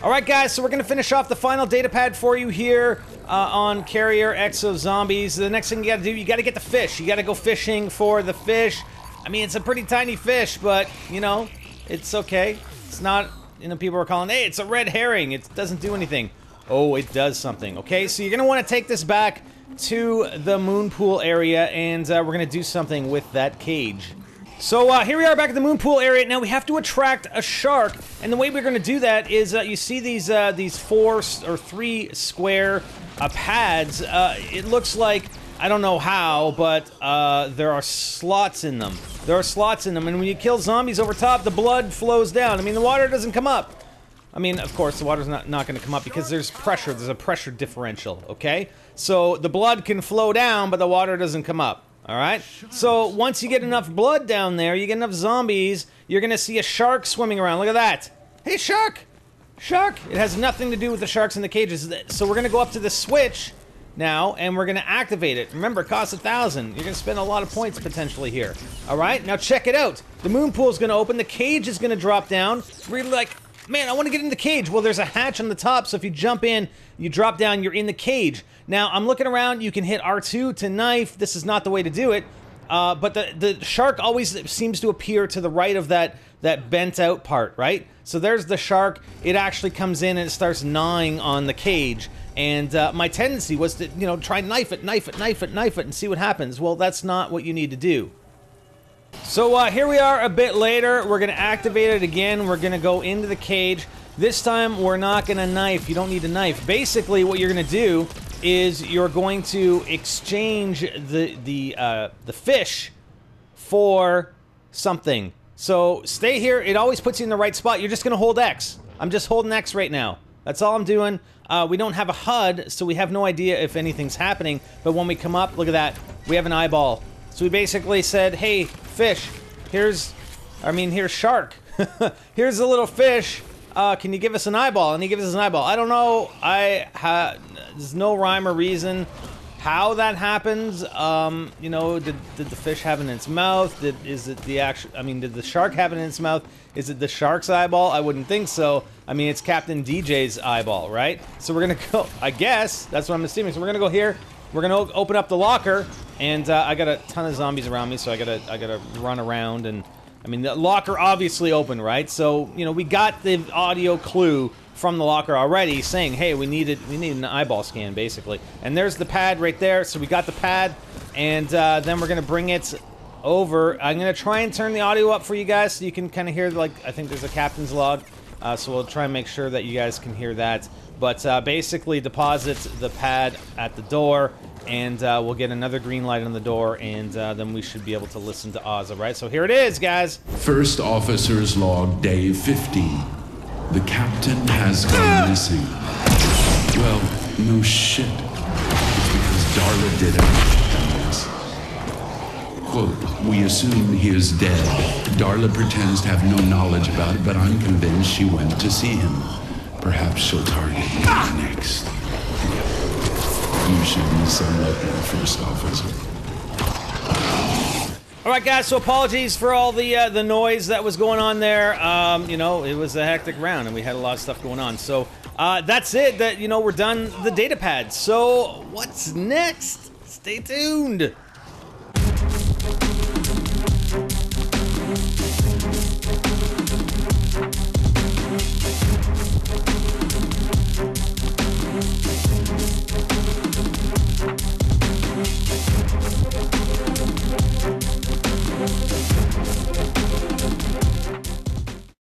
Alright guys, so we're going to finish off the final data pad for you here on Carrier EXO-Zombies. The next thing you got to do, you got to get the fish. You got to go fishing for the fish. I mean, it's a pretty tiny fish, but, you know, it's okay. It's not, you know, people are calling, hey, it's a red herring. It doesn't do anything. Oh, it does something. Okay, so you're going to want to take this back to the moon pool area, and we're going to do something with that cage. So here we are back at the moon pool area. Now we have to attract a shark, and the way we're going to do that is you see these 4 or 3 square pads. It looks like, I don't know how, but there are slots in them. There are slots in them, and when you kill zombies over top, the blood flows down. I mean, the water doesn't come up. I mean, of course, the water's not going to come up because there's pressure. There's a pressure differential, okay? So the blood can flow down, but the water doesn't come up. Alright, so once you get enough blood down there, you get enough zombies, you're gonna see a shark swimming around. Look at that. Hey, shark! Shark! It has nothing to do with the sharks in the cages. So we're gonna go up to the switch now, and we're gonna activate it. Remember, it costs 1,000. You're gonna spend a lot of points potentially here. Alright, now check it out. The moon pool's gonna open, the cage is gonna drop down. We're like, man, I want to get in the cage. Well, there's a hatch on the top, so if you jump in, you drop down, you're in the cage. Now, I'm looking around, you can hit R2 to knife. This is not the way to do it. But the shark always seems to appear to the right of that bent out part, right? So there's the shark. It actually comes in and it starts gnawing on the cage. And my tendency was to, you know, try knife it, and see what happens. Well, that's not what you need to do. So here we are a bit later. We're going to activate it again. We're going to go into the cage. This time, we're not going to knife. You don't need a knife. Basically, what you're going to do is you're going to exchange the fish for something. So stay here. It always puts you in the right spot. You're just going to hold X. I'm just holding X right now. That's all I'm doing. We don't have a HUD, so we have no idea if anything's happening. But when we come up, look at that. We have an eyeball. So we basically said, hey, fish, here's shark. Here's a little fish. Can you give us an eyeball? And he gives us an eyeball. I don't know. There's no rhyme or reason how that happens. You know, did the fish have it in its mouth? Did the shark have it in its mouth? Is it the shark's eyeball? I wouldn't think so. I mean, it's Captain DJ's eyeball, right? So we're gonna go, I guess, that's what I'm assuming. So we're gonna go here. We're gonna open up the locker, and I got a ton of zombies around me, so I gotta run around. And I mean, the locker obviously open, right? So you know, we got the audio clue from the locker already, saying, "Hey, we need an eyeball scan, basically." And there's the pad right there. So we got the pad, and then we're gonna bring it over. I'm gonna try and turn the audio up for you guys, so you can kind of hear, like, I think there's a captain's log. So we'll try and make sure that you guys can hear that. But basically, deposit the pad at the door, and we'll get another green light on the door, and then we should be able to listen to Oz, right? So here it is, guys. First Officer's Log, Day 15. The captain has gone missing. Well, no shit. It's because Darla did it. Quote, we assume he is dead. Darla pretends to have no knowledge about it, but I'm convinced she went to see him. Perhaps she'll target me next. You should be somewhat more, First Officer. Alright guys, so apologies for all the noise that was going on there. You know, it was a hectic round and we had a lot of stuff going on. So that's it, you know, we're done the data pad. So what's next? Stay tuned.